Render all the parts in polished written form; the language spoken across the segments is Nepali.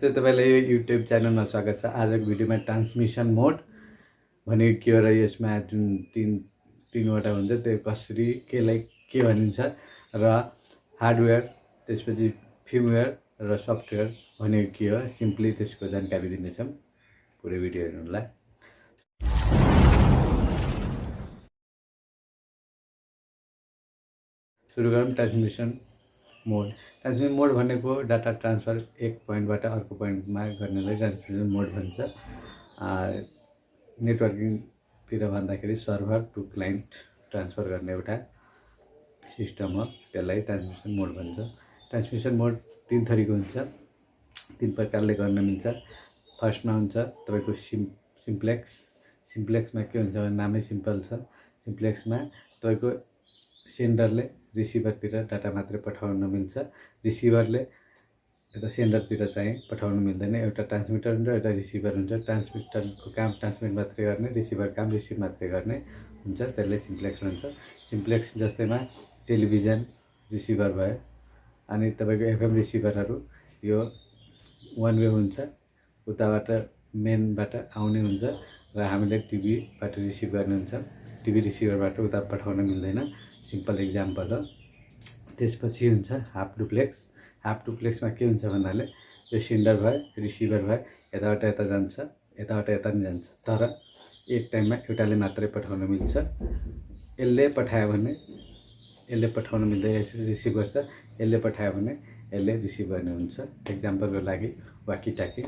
नमस्ते, तपाईलाई यो युट्युब च्यानलमा स्वागत छ। आजको भिडियोमा ट्रान्समिसन मोड भनेको के हो र यसमा जुन तीनवटा हुन्छ त्यो कसरी केलाई के भनिन्छ र हार्डवेयर त्यसपछि फर्मवेयर र सफ्टवेयर भनेको के हो सिम्पली त्यसको जानकारी दिनेछौँ। पुरै भिडियो हेर्नुलाई सुरु गरौँ। ट्रान्समिसन मोड भनेको डाटा ट्रान्सफर एक पोइन्टबाट अर्को पोइन्टमा गर्नेलाई ट्रान्समिसन मोड भन्छ। नेटवर्किङतिर भन्दाखेरि सर्भर टु क्लाइन्ट ट्रान्सफर गर्ने एउटा सिस्टम हो, त्यसलाई ट्रान्समिसन मोड भन्छ। ट्रान्समिसन मोड तीन थरीको हुन्छ, तीन प्रकारले गर्न मिल्छ। फर्स्टमा हुन्छ तपाईको सिम्प्लेक्समा के हुन्छ भने नामै सिम्पल छ। सिम्प्लेक्समा तपाईको सेन्डरले रिसिभरतिर डाटा मात्रै पठाउन मिल्छ, रिसिभरले यता सेन्डरतिर चाहिँ पठाउन मिल्दैन। एउटा ट्रान्समिटर हुन्छ, एउटा रिसिभर हुन्छ। ट्रान्समिटरको काम ट्रान्समिट मात्रै गर्ने, रिसिभर काम रिसिभ मात्रै गर्ने हुन्छ, त्यसले सिम्प्लेक्स भन्छ। सिम्प्लेक्स जस्तैमा टेलिभिजन रिसिभर भयो, अनि तपाईको एफएम रिसिभरहरू यो वान वे हुन्छ, उताबाट मेनबाट आउने हुन्छ र हामीले टिभीबाट रिसिभ गर्ने हुन्छ। टिभी रिसिभरबाट उता पठाउन मिल्दैन, सिम्पल एक्जाम्पल हो। त्यसपछि हुन्छ हाफ डुप्लेक्समा के हुन्छ भन्नाले यो सेन्डर भयो रिसिभर भयो, यताबाट यता जान्छ, यताबाट यता नि जान्छ, तर एक टाइममा एउटाले मात्रै पठाउन मिल्छ। यसले पठायो भने यसले पठाउन मिल्दैन, रिसिभ गर्छ। यसले पठायो भने यसले रिसिभ गर्ने हुन्छ। एक्जाम्पलको लागि वाकी टाकी,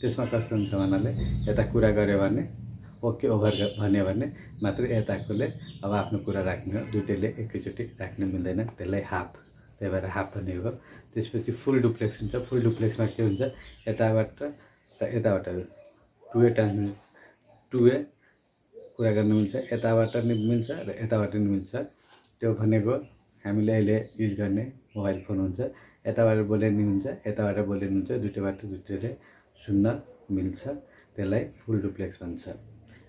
त्यसमा कस्तो हुन्छ भन्नाले यता कुरा गऱ्यो भने ओके ओभर भन्यो भने मात्रै यताकोले अब आफ्नो कुरा राख्ने हो, दुईटैले एकैचोटि राख्न मिल्दैन, त्यसलाई हाफ, त्यही भएर हाफ भनेको। त्यसपछि फुल डुप्लेक्स हुन्छ। फुल डुप्लेक्समा के हुन्छ यताबाट र यताबाट टु वे कुरा गर्न मिल्छ, यताबाट नि मिल्छ र यताबाट नि मिल्छ। त्यो भनेको हामीले अहिले युज गर्ने मोबाइल फोन हुन्छ, यताबाट बोले नि हुन्छ, यताबाट बोले नि हुन्छ, दुईटैले सुन्न मिल्छ, त्यसलाई फुल डुप्लेक्स भन्छ।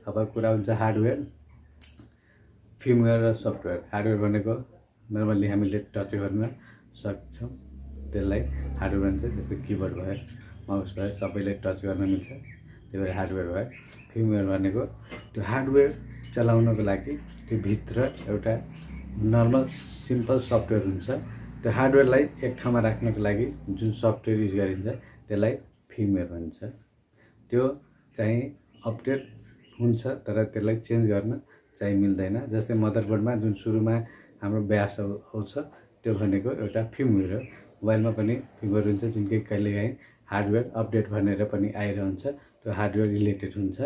अब कुरा हुन्छ हार्डवेयर, फर्मवेयर र सफ्टवेयर। हार्डवेयर भनेको नर्मल्ली हामीले टच गर्न सक्छौँ, त्यसलाई हार्डवेयर भन्छ। जस्तै किबोर्ड भयो, माउस भयो, सबैले टच गर्न मिल्छ, त्यही भएर हार्डवेयर भयो। फर्मवेयर भनेको त्यो हार्डवेयर चलाउनको लागि त्यो भित्र एउटा नर्मल सिम्पल सफ्टवेयर हुन्छ। त्यो हार्डवेयरलाई एक ठाउँमा राख्नको लागि जुन सफ्टवेयर युज गरिन्छ त्यसलाई फर्मवेयर भन्छ। त्यो चाहिँ अपडेट हुन्छ तर त्यसलाई चेन्ज गर्न चाहिँ मिल्दैन। जस्तै मदरबोर्डमा जुन सुरुमा हाम्रो ब्यास आउँछ त्यो भनेको एउटा फर्मवेयर हो। मोबाइलमा पनि फर्मवेयर हुन्छ, जुन कि कहिलेकाहीँ हार्डवेयर अपडेट भनेर पनि आइरहन्छ, त्यो हार्डवेयर रिलेटेड हुन्छ।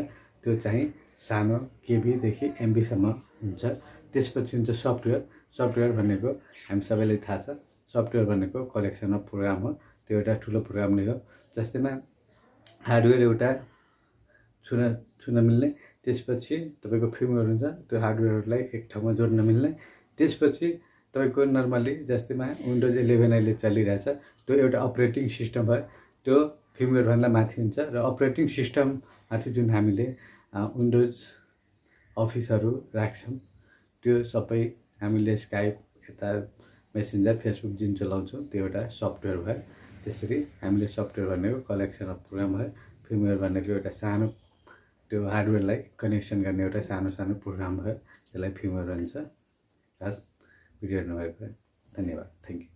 त्यो चाहिँ सानो केबीदेखि एमबीसम्म हुन्छ। त्यसपछि हुन्छ सफ्टवेयर भनेको हामी सबैलाई थाहा छ, सफ्टवेयर भनेको कलेक्सन अफ प्रोग्राम हो, त्यो एउटा ठुलो प्रोग्राम नै हो। जस्तैमा हार्डवेयर एउटा छुन मिल्ने, त्यसपछि तपाईको फर्मवेयर हुन्छ, त्यो हार्डवेयरलाई एक ठाउँमा जोड्न मिल्ने। त्यसपछि तपाईको नर्मली जस्तैमा विन्डोज 11 अहिले चलिरहेछ, त्यो एउटा अपरेटिङ सिस्टम भयो, त्यो फर्मवेयरभन्दा माथि हुन्छ। र अपरेटिङ सिस्टम माथि जुन हामीले विन्डोज अफिसहरू राख्छौँ त्यो सबै हामीले स्काइप, यता मेसेन्जर, फेसबुक जुन चलाउँछौँ त्यो एउटा सफ्टवेयर भयो। त्यसरी हामीले सफ्टवेयर भनेको कलेक्सन अफ प्रोग्राम भयो, फर्मवेयर भनेको एउटा सानो त्यो हार्डवेयरलाई कनेक्सन गर्ने एउटा सानो प्रोग्राम भयो, त्यसलाई फर्मवेयर भन्छ। खास भिडियो हेर्नुभएको धन्यवाद, थ्याङ्क यू।